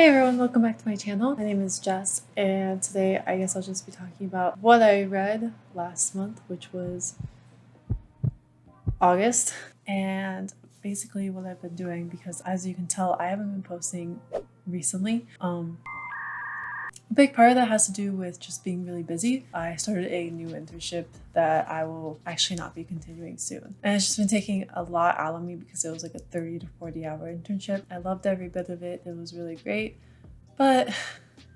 Hey everyone, welcome back to my channel. My name is Jess, and today I guess I'll just be talking about what I read last month, which was August, and basically what I've been doing, because as you can tell, I haven't been posting recently. A big part of that has to do with just being really busy. I started a new internship that I will actually not be continuing soon. And it's just been taking a lot out of me because it was like a 30 to 40 hour internship. I loved every bit of it. It was really great, but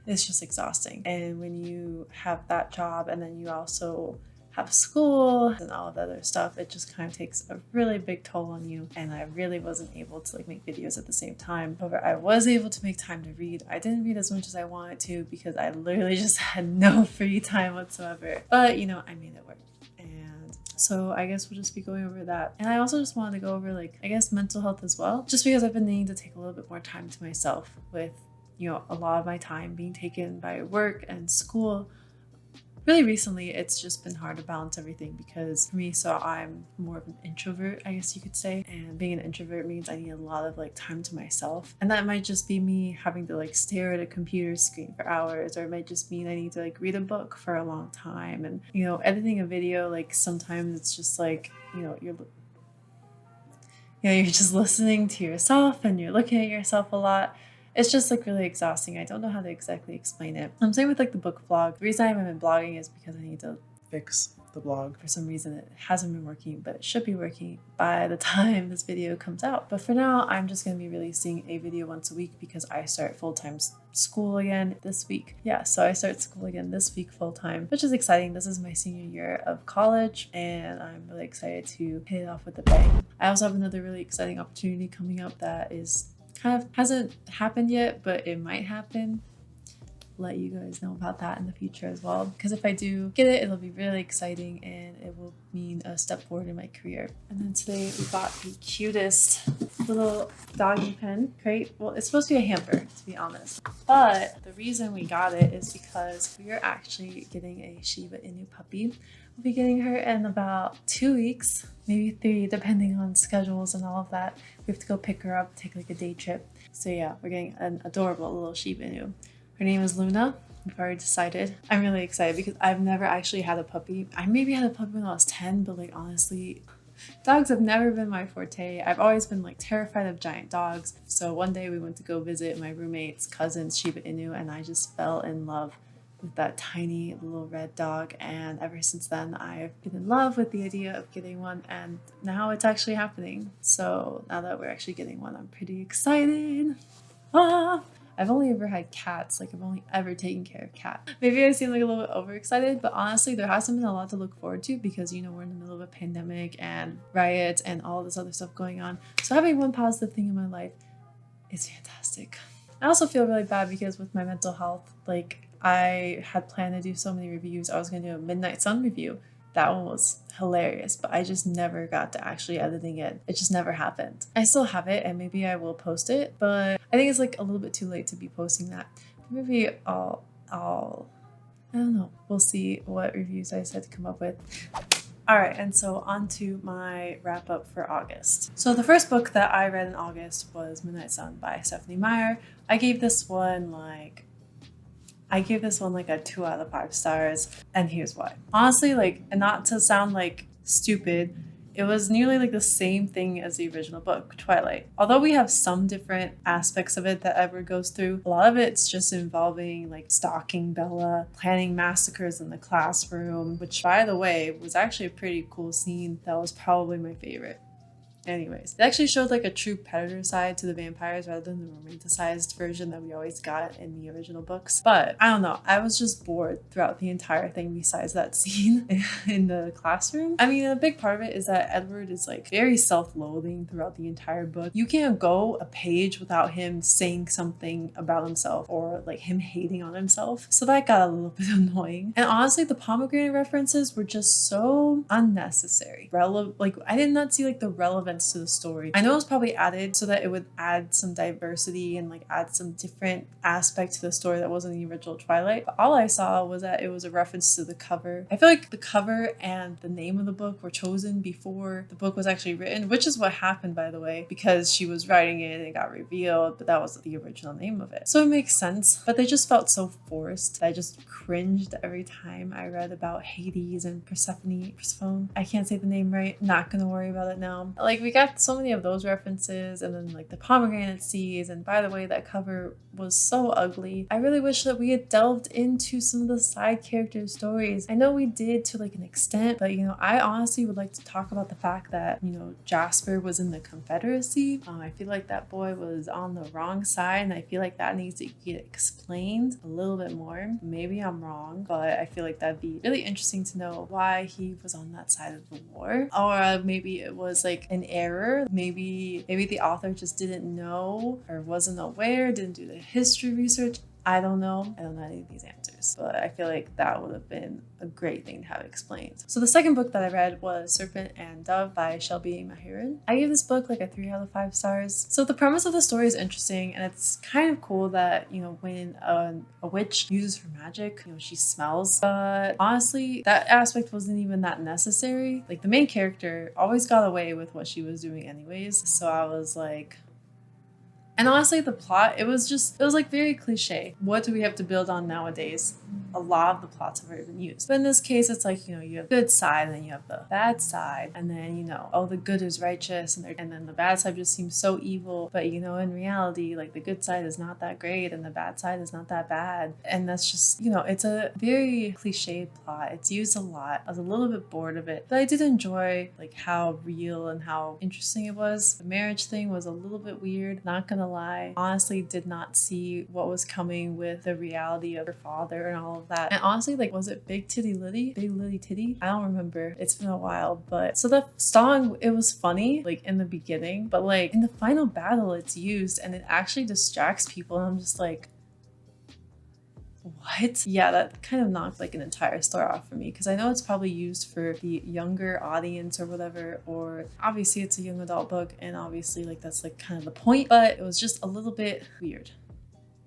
it's just exhausting. And when you have that job and then you also have school and all of the other stuff, it just kind of takes a really big toll on you. And I really wasn't able to make videos at the same time. However, I was able to make time to read. I didn't read as much as I wanted to because I literally just had no free time whatsoever. But you know, I made it work. And so I guess we'll just be going over that. And I also just wanted to go over I guess mental health as well, just because I've been needing to take a little bit more time to myself with, you know, a lot of my time being taken by work and school. Really recently, it's just been hard to balance everything because for me, so I'm more of an introvert, I guess you could say. And being an introvert means I need a lot of time to myself. And that might just be me having to stare at a computer screen for hours, or it might just mean I need to read a book for a long time. And, you know, editing a video, sometimes it's just you're just listening to yourself and you're looking at yourself a lot. It's just really exhausting. I don't know how to exactly explain it. I'm saying with the book vlog, the reason I haven't been blogging is because I need to fix the blog. For some reason it hasn't been working, but it should be working by the time this video comes out. But for now, I'm just going to be releasing a video once a week because I start full-time school again this week. Yeah, so I start school again this week full-time, which is exciting. This is my senior year of college and I'm really excited to hit it off with a bang. I also have another really exciting opportunity coming up that is kind of hasn't happened yet, but it might happen. Let you guys know about that in the future as well, because if I do get it, it'll be really exciting and it will mean a step forward in my career. And then today we got the cutest little doggy pen crate. Well, it's supposed to be a hamper, to be honest, but the reason we got it is because we are actually getting a Shiba Inu puppy. We'll be getting her in about 2 weeks, maybe 3, depending on schedules and all of that. We have to go pick her up, take a day trip. So yeah, we're getting an adorable little Shiba Inu. Her name is Luna. We've already decided. I'm really excited because I've never actually had a puppy. I maybe had a puppy when I was 10, but honestly, dogs have never been my forte. I've always been terrified of giant dogs. So one day we went to go visit my roommate's cousin's Shiba Inu and I just fell in love with that tiny little red dog, and ever since then I've been in love with the idea of getting one, and now it's actually happening. So now that we're actually getting one, I'm pretty excited. I've only ever had cats. I've only ever taken care of cats. Maybe I seem a little bit overexcited, but honestly there hasn't been a lot to look forward to because, you know, we're in the middle of a pandemic and riots and all this other stuff going on. So having one positive thing in my life is fantastic. I also feel really bad because with my mental health, I had planned to do so many reviews. I was going to do a Midnight Sun review. That one was hilarious, but I just never got to actually editing it. It just never happened. I still have it and maybe I will post it, but I think it's a little bit too late to be posting that. Maybe I don't know. We'll see what reviews I decide to come up with. All right, and so on to my wrap up for August. So the first book that I read in August was Midnight Sun by Stephanie Meyer. I gave this one a 2 out of 5 stars, and here's why. Honestly, and not to sound stupid, it was nearly the same thing as the original book, Twilight. Although we have some different aspects of it that Edward goes through, a lot of it's just involving stalking Bella, planning massacres in the classroom, which by the way was actually a pretty cool scene. That was probably my favorite. Anyways, it actually showed a true predator side to the vampires rather than the romanticized version that we always got in the original books. But I don't know, I was just bored throughout the entire thing besides that scene in the classroom. I mean, a big part of it is that Edward is very self-loathing throughout the entire book. You can't go a page without him saying something about himself or him hating on himself. So that got a little bit annoying. And honestly, the pomegranate references were just so unnecessary. I did not see the relevant elements to the story. I know it was probably added so that it would add some diversity and like add some different aspect to the story that wasn't the original Twilight. But all I saw was that it was a reference to the cover. I feel like the cover and the name of the book were chosen before the book was actually written, which is what happened, by the way, because she was writing it and it got revealed, but that was the original name of it. So it makes sense, but they just felt so forced that I just cringed every time I read about Hades and Persephone. I can't say the name right. Not gonna worry about it now. Like, we got so many of those references, and then like the pomegranate seeds, and by the way, that cover was so ugly. I really wish that we had delved into some of the side character stories. I know we did to like an extent, but you know, I honestly would like to talk about the fact that, you know, Jasper was in the Confederacy. I feel like that boy was on the wrong side, and I feel like that needs to get explained a little bit more. Maybe I'm wrong, but I feel like that'd be really interesting to know why he was on that side of the war. Or maybe it was like an error. Maybe the author just didn't know or wasn't aware, didn't do the history research. I don't know. I don't know any of these answers, but I feel like that would have been a great thing to have explained. So the second book that I read was Serpent and Dove by Shelby Mahiran. I gave this book like a 3 out of 5 stars. So the premise of the story is interesting, and it's kind of cool that, you know, when a witch uses her magic, you know, she smells. But honestly, that aspect wasn't even that necessary. Like, the main character always got away with what she was doing anyways. So I was like, and honestly, the plot, it was like very cliche. What do we have to build on nowadays? A lot of the plots have already been used. But in this case, it's like, you know, you have the good side, and then you have the bad side. And then, you know, oh, the good is righteous, and then the bad side just seems so evil. But, you know, in reality, like, the good side is not that great, and the bad side is not that bad. And that's just, you know, it's a very cliched plot. It's used a lot. I was a little bit bored of it. But I did enjoy, like, how real and how interesting it was. The marriage thing was a little bit weird. Not gonna lie, honestly did not see what was coming with the reality of her father and all of that. And honestly, like, was it Big Lily Titty? I don't remember. It's been a while. But so the song, it was funny, like, in the beginning, but like in the final battle it's used and it actually distracts people, and I'm just like, what? Yeah, that kind of knocked like an entire story off for me, because I know it's probably used for the younger audience or whatever, or obviously it's a young adult book, and obviously like that's like kind of the point, but it was just a little bit weird.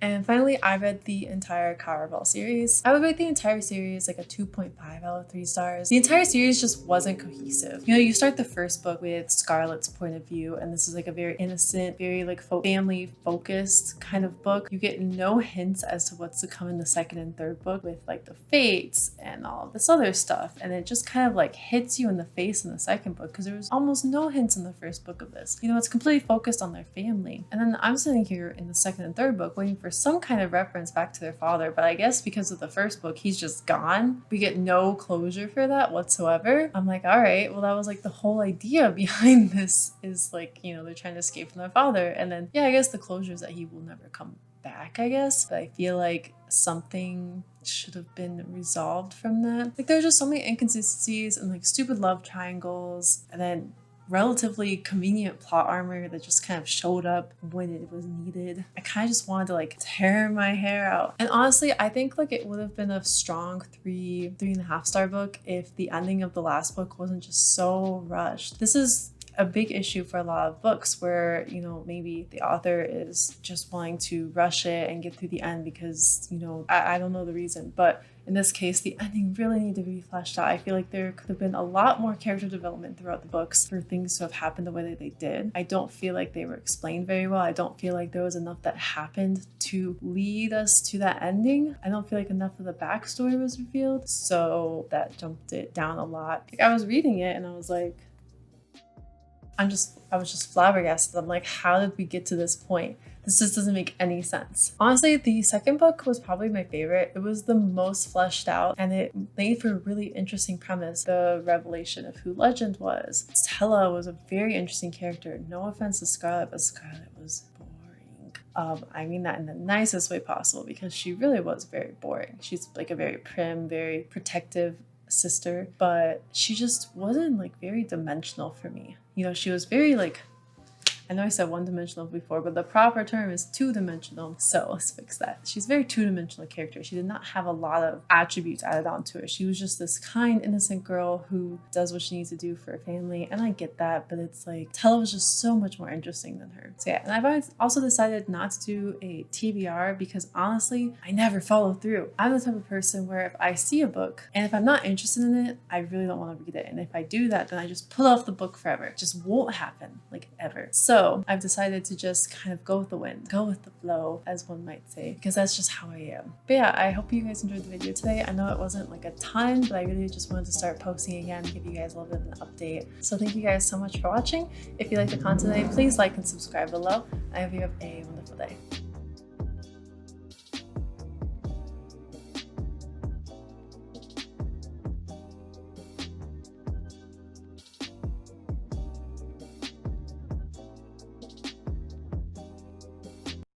And finally, I read the entire Caraval series. I would rate the entire series like a 2.5 out of 3 stars. The entire series just wasn't cohesive. You know, you start the first book with Scarlett's point of view, and this is like a very innocent, very like family focused kind of book. You get no hints as to what's to come in the second and third book with like the fates and all of this other stuff. And it just kind of like hits you in the face in the second book, because there was almost no hints in the first book of this. You know, it's completely focused on their family. And then I'm sitting here in the second and third book waiting for some kind of reference back to their father, but I guess because of the first book, he's just gone. We get no closure for that whatsoever. I'm like, all right, well, that was like the whole idea behind this, is like, you know, they're trying to escape from their father. And then, yeah, I guess the closure is that he will never come back, I guess. But I feel like something should have been resolved from that. Like, there's just so many inconsistencies and like stupid love triangles, and then relatively convenient plot armor that just kind of showed up when it was needed. I kind of just wanted to like tear my hair out. And honestly, I think like it would have been a strong 3.5 star book if the ending of the last book wasn't just so rushed. This is a big issue for a lot of books where, you know, maybe the author is just wanting to rush it and get through the end because, you know, I don't know the reason, but in this case, the ending really needed to be fleshed out. I feel like there could have been a lot more character development throughout the books for things to have happened the way that they did. I don't feel like they were explained very well. I don't feel like there was enough that happened to lead us to that ending. I don't feel like enough of the backstory was revealed, so that jumped it down a lot. Like, I was reading it and I was like, I was just flabbergasted. I'm like, how did we get to this point? This just doesn't make any sense. Honestly, the second book was probably my favorite. It was the most fleshed out, and it made for a really interesting premise. The revelation of who Legend was. Stella was a very interesting character. No offense to Scarlett, but Scarlett was boring. I mean that in the nicest way possible, because she really was very boring. She's like a very prim, very protective sister, but she just wasn't like very dimensional for me. You know, she was very like I know I said one-dimensional before, but the proper term is two-dimensional. So let's fix that. She's a very two-dimensional character. She did not have a lot of attributes added onto her. She was just this kind, innocent girl who does what she needs to do for her family. And I get that, but it's like Tella was just so much more interesting than her. So yeah, and I've also decided not to do a TBR because honestly, I never follow through. I'm the type of person where if I see a book and if I'm not interested in it, I really don't want to read it. And if I do that, then I just put off the book forever. It just won't happen, like ever. So I've decided to just kind of go with the wind, go with the flow, as one might say, because that's just how I am. But yeah, I hope you guys enjoyed the video today. I know it wasn't like a ton, but I really just wanted to start posting again, give you guys a little bit of an update. So thank you guys so much for watching. If you like the content today, please like and subscribe below. I hope you have a wonderful day.